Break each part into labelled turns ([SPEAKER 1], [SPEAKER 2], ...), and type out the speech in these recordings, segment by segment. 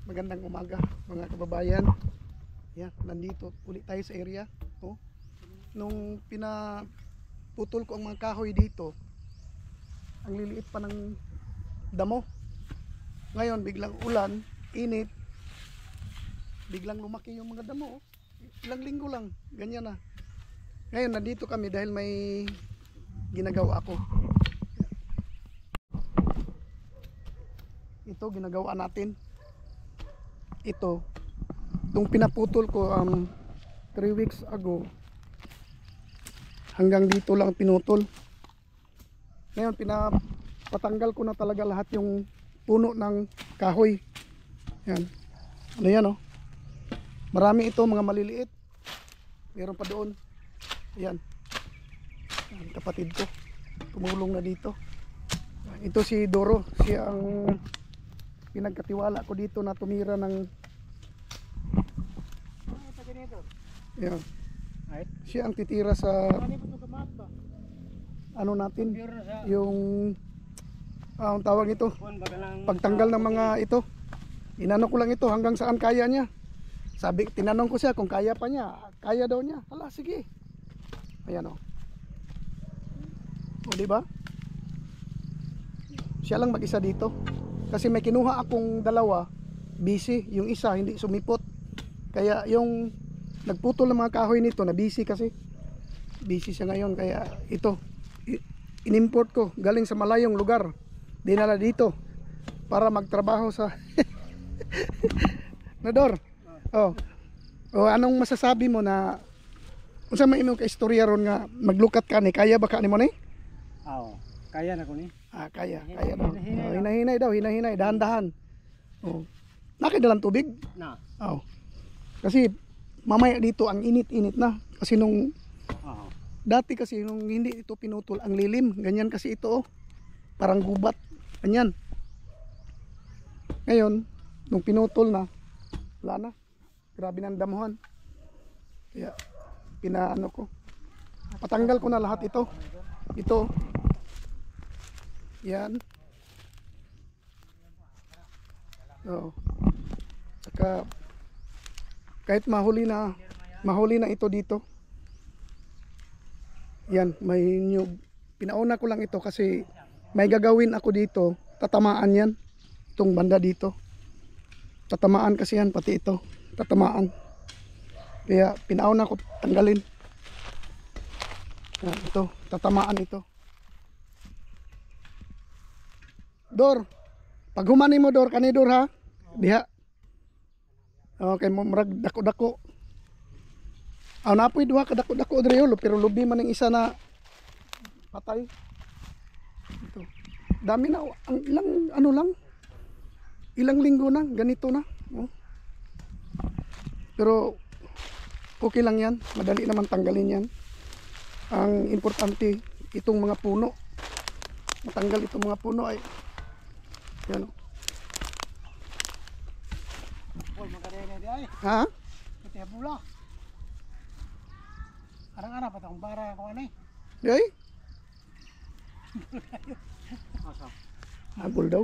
[SPEAKER 1] Magandang umaga mga kababayan. Yan, nandito ulit tayo sa area. Oh. Nung pinaputol ko ang mga kahoy dito, ang liliit pa ng damo. Ngayon biglang ulan, init, biglang lumaki yung mga damo. Ilang linggo lang, ganyan na. Ngayon nandito kami dahil may ginagawa ako. Ito ginagawa natin. Ito, itong pinaputol ko 3 weeks ago, hanggang dito lang pinutol. Ngayon pinapatanggal ko na talaga lahat yung puno ng kahoy. Yan. Ano yan, oh? Marami ito, mga maliliit. Meron pa doon. Yan. Yan, kapatid ko. Tumulong na dito. Ito si Doro. Siya ang pinagkatiwala ko dito na tumira ng yan. Siya ang titira sa ano natin, yung ang tawag nito, pagtanggal ng mga ito. Inano ko lang ito hanggang saan kaya niya. Sabi, tinanong ko siya kung kaya pa niya. Kaya daw niya. Hala, sige. Ayan, oh. O, diba? Siya lang mag-isa dito. Kasi may kinuha akong dalawa, busy. Yung isa hindi sumipot. Kaya yung nagputol ng mga kahoy nito, na busy kasi. Busy siya ngayon. Kaya ito, inimport ko galing sa malayong lugar. Dinala dito para magtrabaho sa Nador. Oh. Oh, anong masasabi mo na unsa may imong kaistorya ron nga maglukat ka ni, kaya ba ka ni mo ni?
[SPEAKER 2] Oo, kaya na ko ni.
[SPEAKER 1] Kaya daw. Oh, hinahinay, dahan-dahan. Oh. Nakadalang tubig?
[SPEAKER 2] Na.
[SPEAKER 1] Oh. Kasi mamaya dito ang init-init na. Kasi nung dati kasi nung hindi ito pinutol, ang lilim, ganyan kasi ito, oh. Parang gubat, ganyan. Ngayon, nung pinutol na, wala na. Grabe ng damuhan. Kaya pinaano ko. Patanggal ko na lahat ito. Ito. Yan. Oh. Saka kahit mahuli na ito dito. Yan, may nyug. Pinauna ko lang ito kasi may gagawin ako dito. Tatamaan yan. Itong banda dito. Tatamaan kasi yan, pati ito. Tatamaan. Kaya pinauna ko tanggalin. Yan, ito. Tatamaan ito. Dor, pag humani mo Dor, kani Dor ha? Diha. Okay, marag dako-dako. Napoy duha ka dako-dako diri ulo, pero lubi man ang isa na patay. Ito. Dami na ang ilang ano lang. Ilang linggo na ganito na. Oh. Pero okay lang 'yan, madali naman tanggalin 'yan. Ang importante itong mga puno. Matanggal itong mga puno ay yan, oh. Ha?
[SPEAKER 2] Kaya pula. Arang-arang pa tong bara ko ani.
[SPEAKER 1] Ay? Agol daw.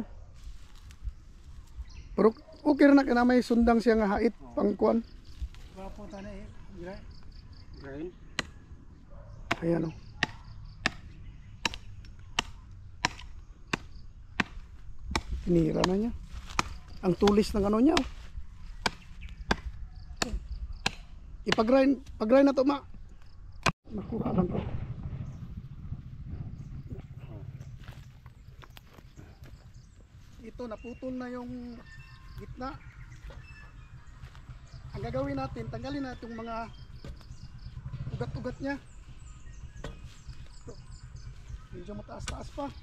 [SPEAKER 1] Pero okay na kana may sundang siya nga hait pangkuan.
[SPEAKER 2] Wapo ta na grain.
[SPEAKER 1] Ayan, oh. Tinira na niya. Ang tulis ng ano niya, oh. Ipag-grind na to, ma. Nakuha lang ko. Ito, naputol na yung gitna. Ang gagawin natin, tanggalin na itong mga ugat-ugat niya. Ito. Medyo mataas-taas pa.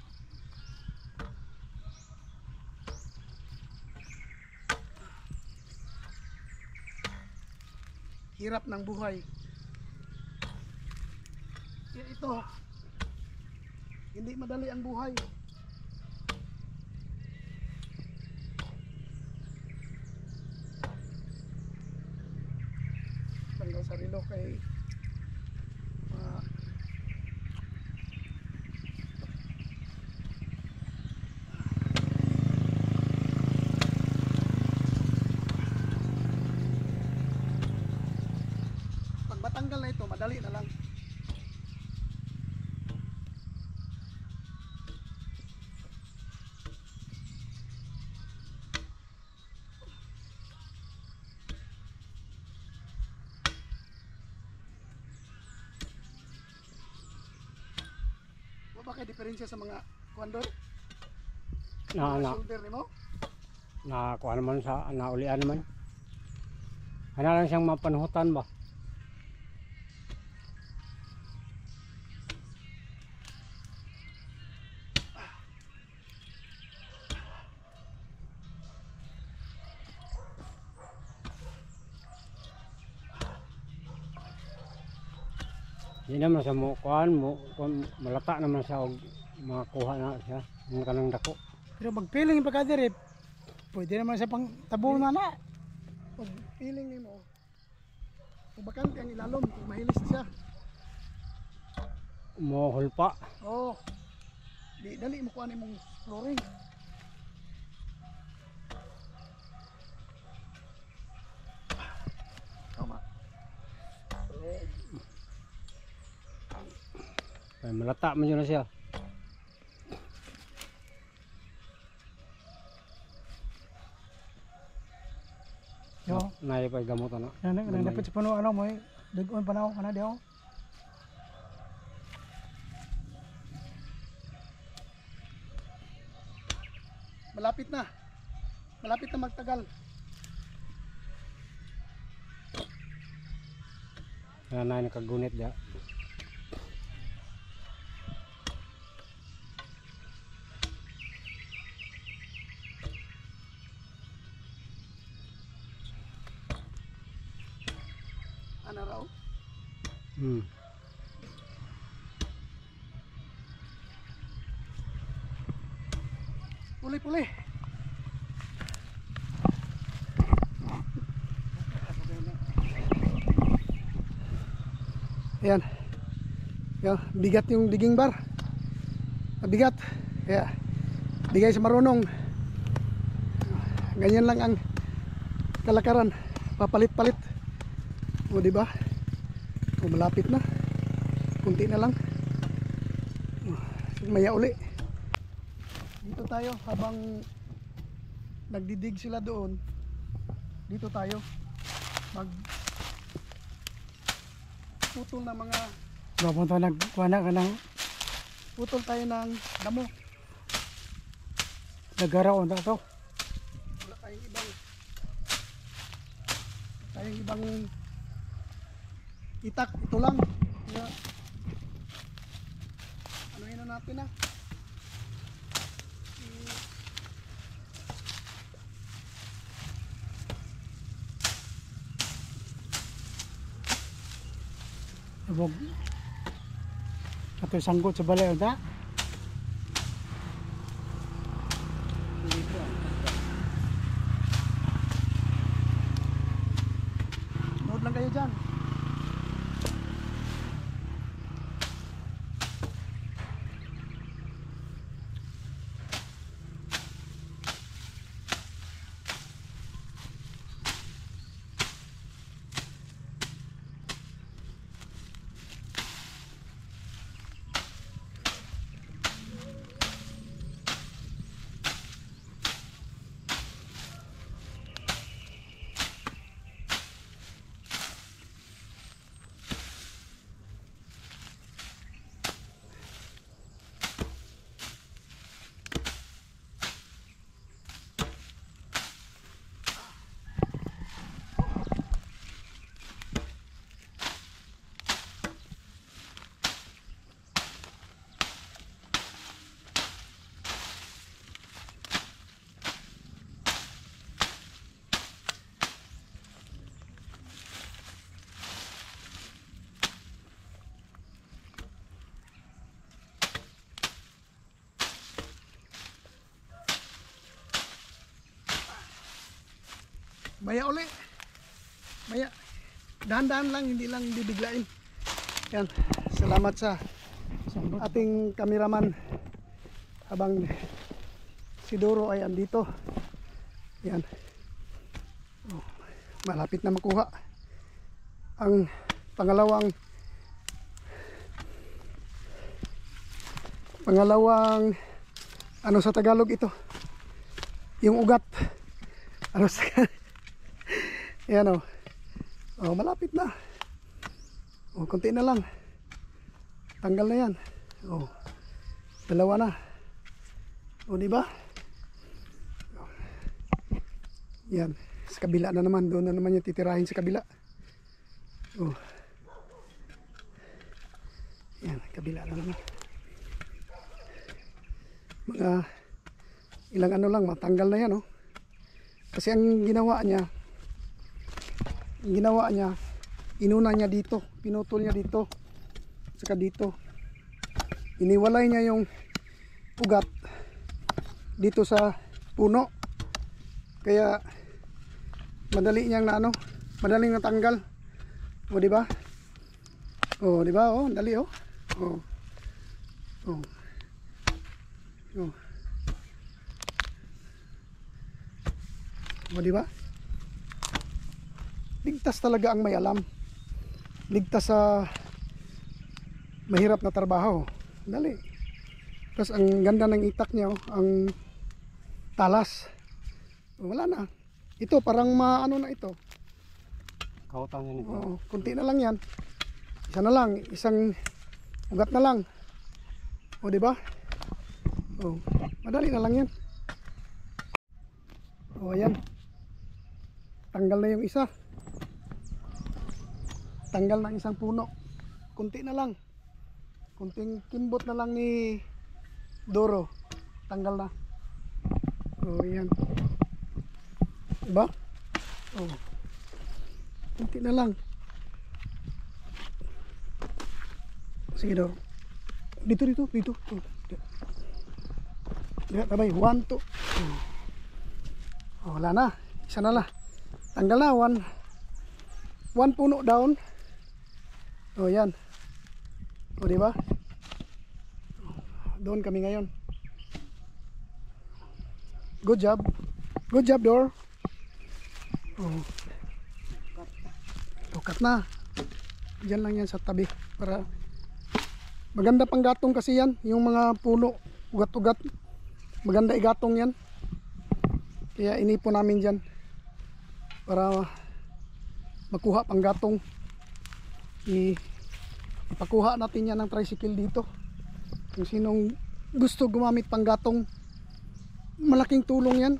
[SPEAKER 1] Hirap ng buhay. Ito, hindi madali ang buhay. Tanggal sa relo kay pagtanggal na ito, madali na lang. Ano ba kay diferensya sa mga kuandor?
[SPEAKER 3] Na
[SPEAKER 1] Shoulder nimo?
[SPEAKER 3] kuha naman sa naulian naman. Ano lang siyang mapanuhutan ba? Hindi naman sa kuhaan mo, malata naman siya og makakuha na siya ng kanang dako.
[SPEAKER 2] Pero magpiling yung pagkadiri, pwede naman sa pang tabunan na.
[SPEAKER 1] Pag feeling nimo, kung bakante ang ilalom, kung mahilis na siya.
[SPEAKER 3] Mohulpa.
[SPEAKER 1] Oh, di dali mo kuha nimong flooring. Tama.
[SPEAKER 3] Ay, malata man yun na siya.
[SPEAKER 2] Yo,
[SPEAKER 3] Naya pa gamot na.
[SPEAKER 2] nang dapat sa puno ano mo, dugon pa na ako kana diho.
[SPEAKER 1] Malapit na. Malapit na magtagal.
[SPEAKER 3] Kaya na nakagunit diya.
[SPEAKER 1] Ano raw? Puli-puli. Ayan. Ayan. Bigat yung digging bar. Bigat. Kaya bigay sa marunong. Ganyan lang ang kalakaran. Papalit-palit. O diba? O malapit na. Kunti na lang. Maya uli. Dito tayo habang nagdidig sila doon. Dito tayo mag putol ng mga
[SPEAKER 2] Papunta nagkuha na ka ng
[SPEAKER 1] putol tayo ng damo.
[SPEAKER 2] nagaraw na to.
[SPEAKER 1] Wala tayong ibang itak, ito lang. Kaya anuhin na natin na.
[SPEAKER 2] Ibog. Ato sanggot sa balay unta.
[SPEAKER 1] Nood lang kayo dyan. Maya uli. Maya. Dahan-dahan lang, hindi lang bibiglain. Yan. Salamat sa ating kameraman. Habang si Doro ay andito. Yan. Oh, malapit na makuha ang pangalawang ano sa Tagalog ito? Yung ugat. Ano sa Ayan o. Oh, malapit na. Oh, konti na lang. Tanggal na yan. Oh. Dalawa na. O, di ba? Yan. Sa kabila na naman. Doon na naman yung titirahin sa kabila. Oh. Yan. Kabila na naman. Mga ilang ano lang. Matanggal na yan. Oh. Kasi ang ginawa niya, inuna niya dito. Pinutol niya dito. Saka dito. Iniwalay niya yung ugat dito sa puno, kaya madali niyang na ano, madaling natanggal. O di ba? O di ba? Oh, dali oh. Oh. Oh. Oh. O di ba? Ligtas talaga ang may alam. Ligtas sa mahirap na trabaho. Dali. Tapos ang ganda ng itak niya, oh, ang talas. Wala na. Ito parang maano na ito.
[SPEAKER 3] Kautan yan ito.
[SPEAKER 1] Oo, kunti na lang yan. Isa na lang, isang ugat na lang. O di ba? Oh, madali na lang yan. O ayan. Tanggal na yung isa. Tanggal na isang puno. Kunti na lang. Kunting kimbot na lang ni Doro. Tanggal na. Oh, yan. Diba? Oh. Kunti na lang. Sige Doro. Dito. Oh. Diba, tabay. 1, 2. Oh, wala na. Isa na lang. Tanggal na. 1 puno down. Oh, yan. O, diba? Doon kami ngayon. Good job. Good job, Dor. Oh. Tukat na. Diyan lang yan sa tabi. Para maganda pang gatong kasi yan. Yung mga puno, ugat-ugat. Maganda igatong yan. Kaya inipon namin dyan. Para makuha pang gatong. Ipakuha natin yan ng tricycle dito. Kung sinong gusto gumamit pang gatong, malaking tulong yan.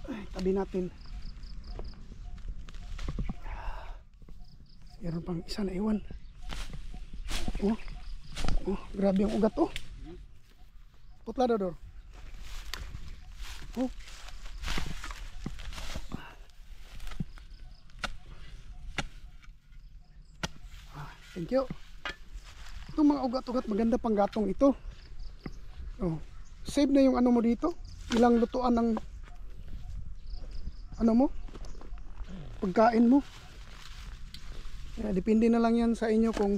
[SPEAKER 1] Ay, tabi natin. Meron pang isa na iwan. Oh, grabe yung ugat oh. Putla Dor. Oh. Thank you. Itong mga ugat-ugat, maganda pang gatong ito. Oh, save na yung ano mo dito. Ilang lutuan ng ano mo, pagkain mo. Depende na lang yan sa inyo kung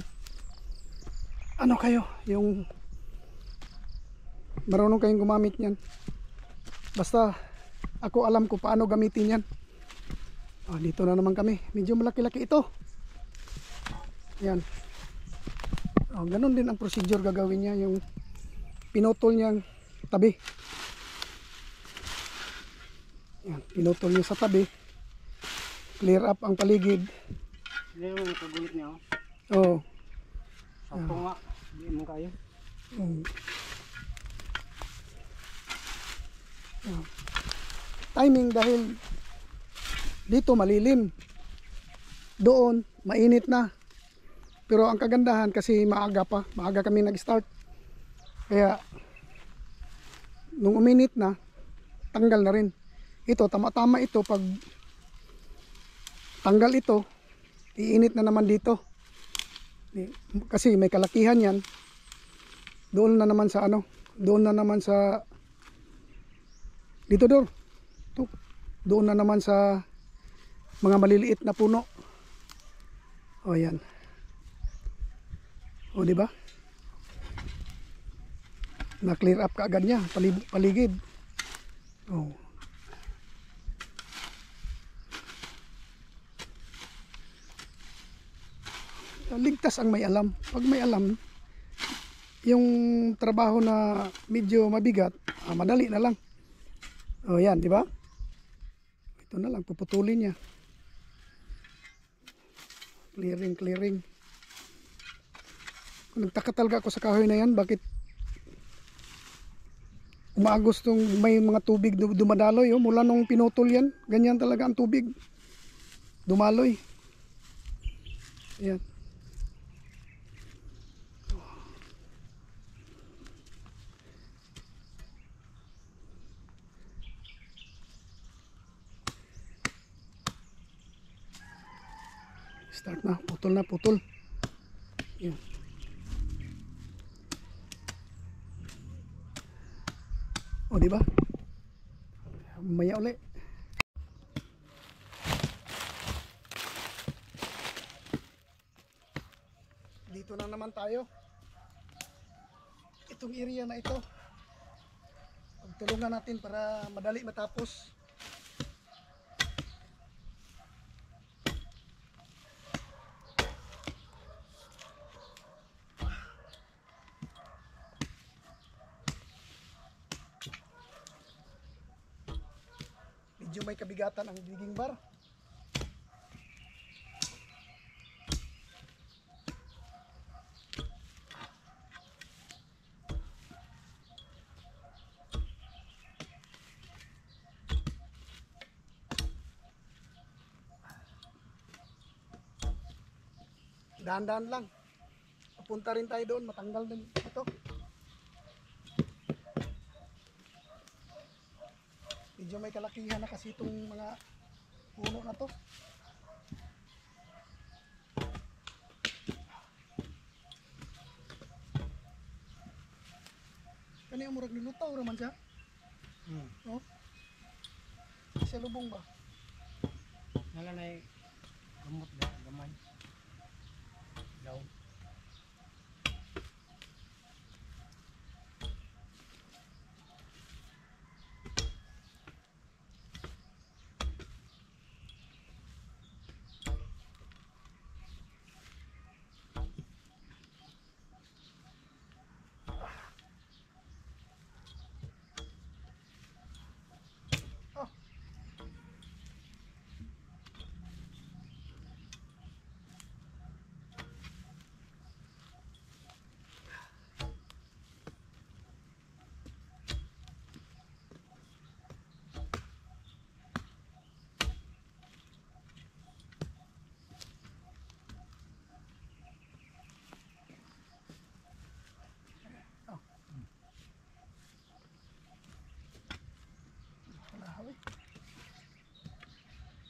[SPEAKER 1] ano kayo, yung marunong kayong gumamit yan. Basta ako alam ko paano gamitin yan. Oh, dito na naman kami. Medyo malaki-laki ito. Yan. Oh, ganun din ang procedure gagawin niya, yung pinutol niyang tabi. Yan, pinutol niya sa tabi. Clear up ang paligid.
[SPEAKER 3] Hindi naman nakagulit niya.
[SPEAKER 1] Oh.
[SPEAKER 3] Sakto nga. Hindi mo kayo.
[SPEAKER 1] Timing dahil dito malilim. Doon mainit na. Pero ang kagandahan kasi maaga pa. Maaga kami nag-start. Kaya nung uminit na, tanggal na rin. Ito, tama-tama ito. Pag tanggal ito, iinit na naman dito. Kasi may kalakihan yan. Doon na naman sa ano, doon na naman sa dito Dor. Doon na naman sa mga maliliit na puno. O yan. O di ba? Na-clear up kaagad niya paligid. Oh. ligtas ang may alam. Pag may alam, yung trabaho na medyo mabigat, madali na lang. O yan, di ba? Ito na lang, puputulin niya. Clearing, clearing. Kung nagtaka talaga ako sa kahoy na yan, bakit umaagos tong may mga tubig dumadaloy, oh, mula nung pinutol yan, ganyan talaga ang tubig. Dumaloy. Ayan. Start na, putol na, putol. Ayan. O, di ba? Maya uli. Dito na naman tayo. Itong area na ito. Pagtulungan natin para madali matapos. Medyo may kabigatan ang digging bar. Dahan-dahan lang. Papunta rin tayo doon, matanggal din ito. Medyo may kalakihan na kasi itong mga puno na to. Kani murag nilutaw raman siya. Oh. Siya lubong ba?
[SPEAKER 3] Wala na gamot ba? Gamay. Daw.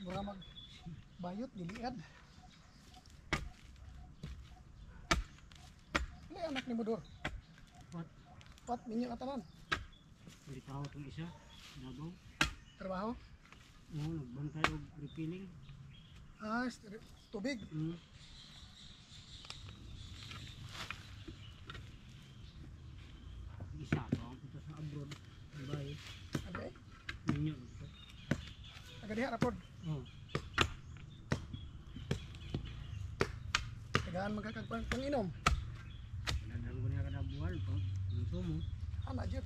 [SPEAKER 1] Mura mag bayot, diliad. Ini anak ni Budor.
[SPEAKER 3] What?
[SPEAKER 1] What? Minyo atanan.
[SPEAKER 3] Hindi tao itong isa. Dabaw.
[SPEAKER 1] Trabaho?
[SPEAKER 3] Oo, nagbantay o refilling.
[SPEAKER 1] Tubig.
[SPEAKER 3] Isa pa ang punta sa abroad. Ang bahay.
[SPEAKER 1] Okay.
[SPEAKER 3] Ninyo ito.
[SPEAKER 1] Taga diha rapod.
[SPEAKER 3] Oo.
[SPEAKER 1] Tagaan magkakagpanginom.
[SPEAKER 3] Nadang ko niya kada buwan pa. Gusto mo.
[SPEAKER 1] Ana jud.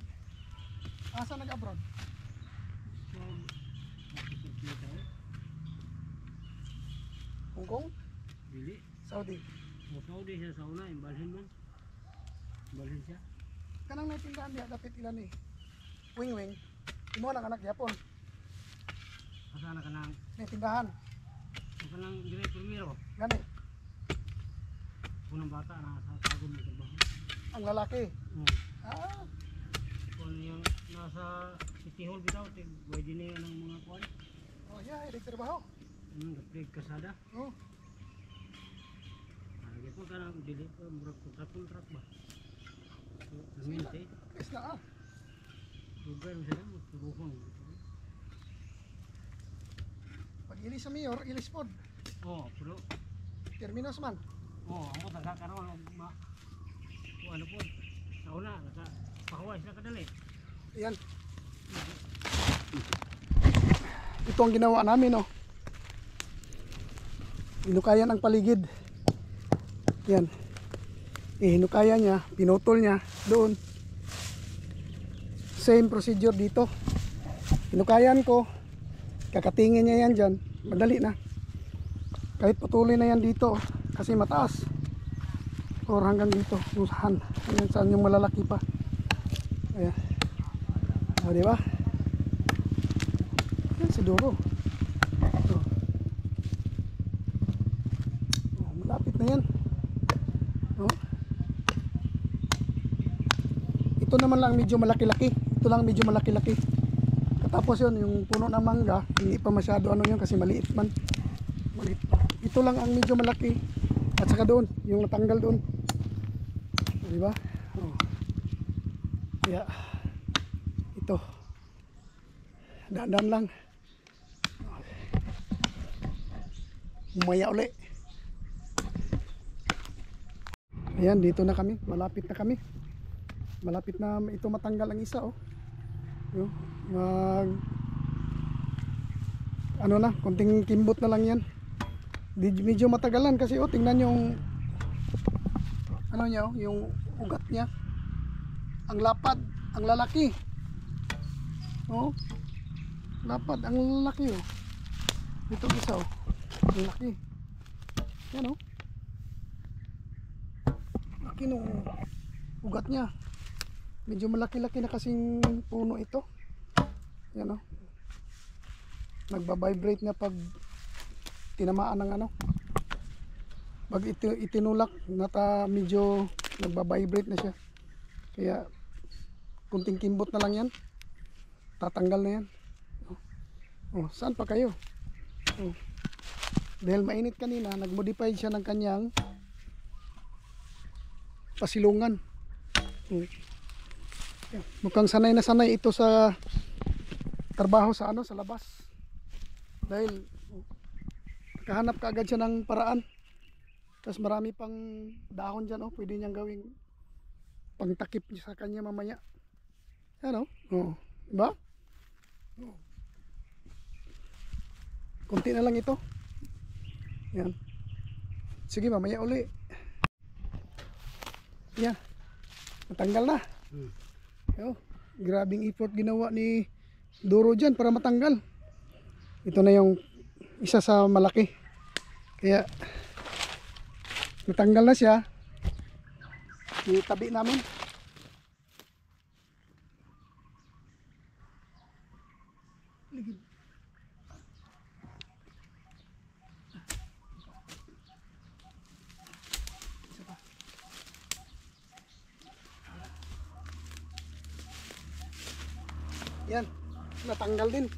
[SPEAKER 1] Asa nag-abroad?
[SPEAKER 3] So, makikita tayo.
[SPEAKER 1] Hong Kong?
[SPEAKER 3] Dili.
[SPEAKER 1] Saudi.
[SPEAKER 3] O Saudi siya sa una. Imbalhin man. Imbalhin siya.
[SPEAKER 1] Kanang may tindahan diha dapit ilan ni. Wing wing. Imo nang anak Japon.
[SPEAKER 3] Kasana ka ng
[SPEAKER 1] May tindahan.
[SPEAKER 3] director miro.
[SPEAKER 1] Gani.
[SPEAKER 3] Unang bata na sa tagong ng trabaho.
[SPEAKER 1] Ang lalaki.
[SPEAKER 3] Oo. Kung yung nasa City Hall bitaw, pwede na yun ang mga kuwan.
[SPEAKER 1] Oh yeah, idig trabaho.
[SPEAKER 3] Naprig kasada.
[SPEAKER 1] Oh.
[SPEAKER 3] Lagi po ka nang dili pa, murag kontrak ba? So, naminte,
[SPEAKER 1] Yes na ah.
[SPEAKER 3] lugar mo sila, magturuhon.
[SPEAKER 1] Pag ilis sa mayor, ilis pod.
[SPEAKER 3] Oo, pero,
[SPEAKER 1] Terminus man.
[SPEAKER 3] ako nagkakaroon ng kung ano po, sa una, nagkapakaway sila kadali.
[SPEAKER 1] Ayan. Ito ang ginawa namin, oh. Inukayan ang paligid. Yan. Hinukaya niya, pinutol niya doon. Same procedure dito. Hinukayan ko, kakatingin niya yan dyan, madali na. Kahit putulin na yan dito kasi mataas. Or hanggang dito, hanggang saan yung malalaki pa. Ayan. O, diba? Yan siguro. Malapit na yan. Ito naman lang medyo malaki-laki. Ito lang medyo malaki-laki. Katapos yun, yung puno ng mangga, hindi pa masyado ano yun kasi maliit man. Maliit. Ito lang ang medyo malaki. At saka doon, yung natanggal doon. Diba? Oh. Kaya, ito. Daan-daan lang. Umaya uli. Ayan, dito na kami. Malapit na kami. Malapit na ito matanggal ang isa, oh. Yo, ano na, konting kimbot na lang yan. Medyo matagalan kasi oh, tingnan yung ano niya, oh, yung ugat niya. Ang lapad, ang lalaki. Oh. Lapad, ang lalaki, oh. Ito isa, oh. Ang laki. Yan, oh. Laki nung ugat niya. Medyo malaki-laki na kasing puno ito. Yan, oh. Nagba-vibrate na pag tinamaan ng ano. Pag itinulak, medyo nagba-vibrate na siya. Kaya kunting kimbot na lang yan. Tatanggal na yan. Oh, saan pa kayo? Oh. Dahil mainit kanina, nag-modify siya ng kanyang pasilungan. Oh. Mukhang sanay na sanay ito sa trabaho sa ano, sa labas. Dahil kahanap kaagad siya ng paraan. Tapos marami pang dahon dyan, oh, pwede niyang gawing pangtakip sa kanya mamaya. Ano? Oh, diba? Oh. Kunti na lang ito. Yan. Sige, mamaya uli. Yan. Natanggal na. Oh, grabing effort ginawa ni Doro dyan para matanggal. Ito na yung isa sa malaki. Kaya natanggal na siya. Itabi namin. Ligid. Yan, natanggal din.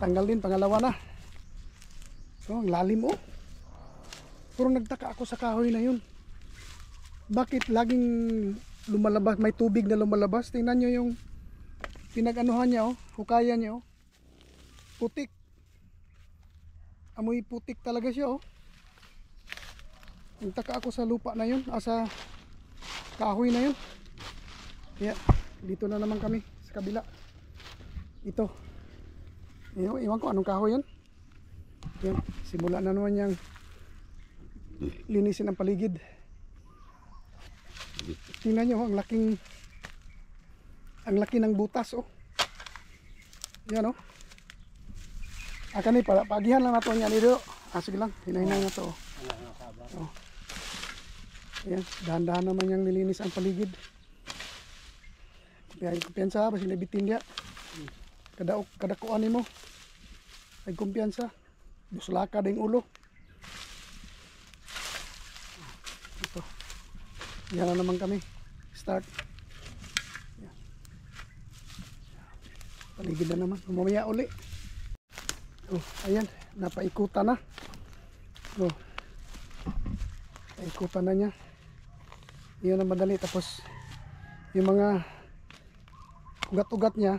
[SPEAKER 1] Tanggal din, pangalawa na. So, ang lalim, oh. Pero nagtaka ako sa kahoy na yun. Bakit laging lumalabas, may tubig na lumalabas? Tingnan nyo yung pinag-anuhan niya, oh. Hukayan niya, oh. Putik. Amoy putik talaga siya, oh. Nagtaka ako sa lupa na yun, sa kahoy na yun. Kaya, dito na naman kami sa kabila. Ito. Iwan ko anong kahoy yan. Yan. Simula na naman niyang linisin ang paligid. Tingnan nyo, ang laki ng butas, oh. Yan, oh. Kani, pagihan lang nato niya dito. Sige lang, hinahinay na to, oh. Oh. Yan, dahan-dahan naman niyang nilinis ang paligid. Kumpiyansa, basi nabitin dia. Kadakuan nimo. Ay kumpiyansa. Buslaka ding ulo. Ito. Yan na naman kami. Start. Yan. Paligid na naman. Mamaya uli. Oh, ayan. Napaikutan na. Oh. Paikutan na niya. Iyon ang madali. Tapos yung mga ugat-ugat niya,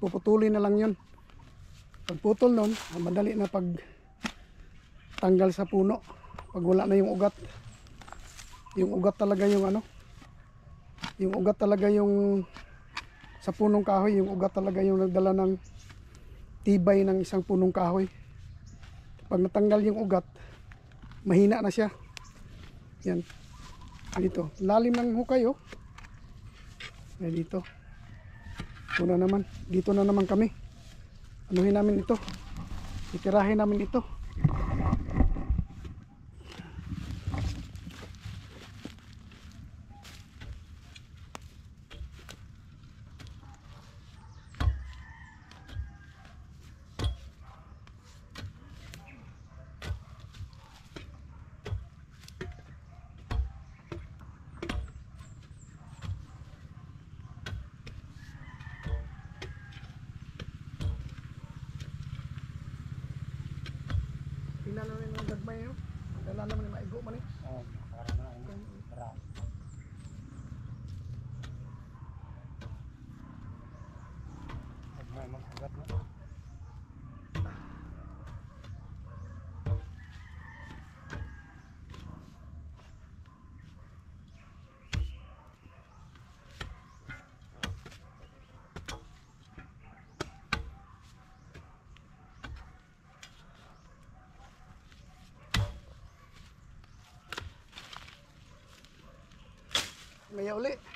[SPEAKER 1] puputulin na lang yun. Pagputol nun, madali na pag tanggal sa puno. Pag wala na yung ugat. Yung ugat talaga yung ano, yung ugat talaga yung sa punong kahoy, yung ugat talaga yung nagdala ng tibay ng isang punong kahoy. Pag natanggal yung ugat, mahina na siya. Yan. Dito, lalim ng hukay oh. Yan dito. Ito na naman. Dito na naman kami. Anuhin namin ito. Itirahin namin ito. Tingnan namin ng gagmay yun. Dala naman yung maigo man eh.
[SPEAKER 3] Oh, para na ano. Para. May magkagat na.
[SPEAKER 1] Maya uli.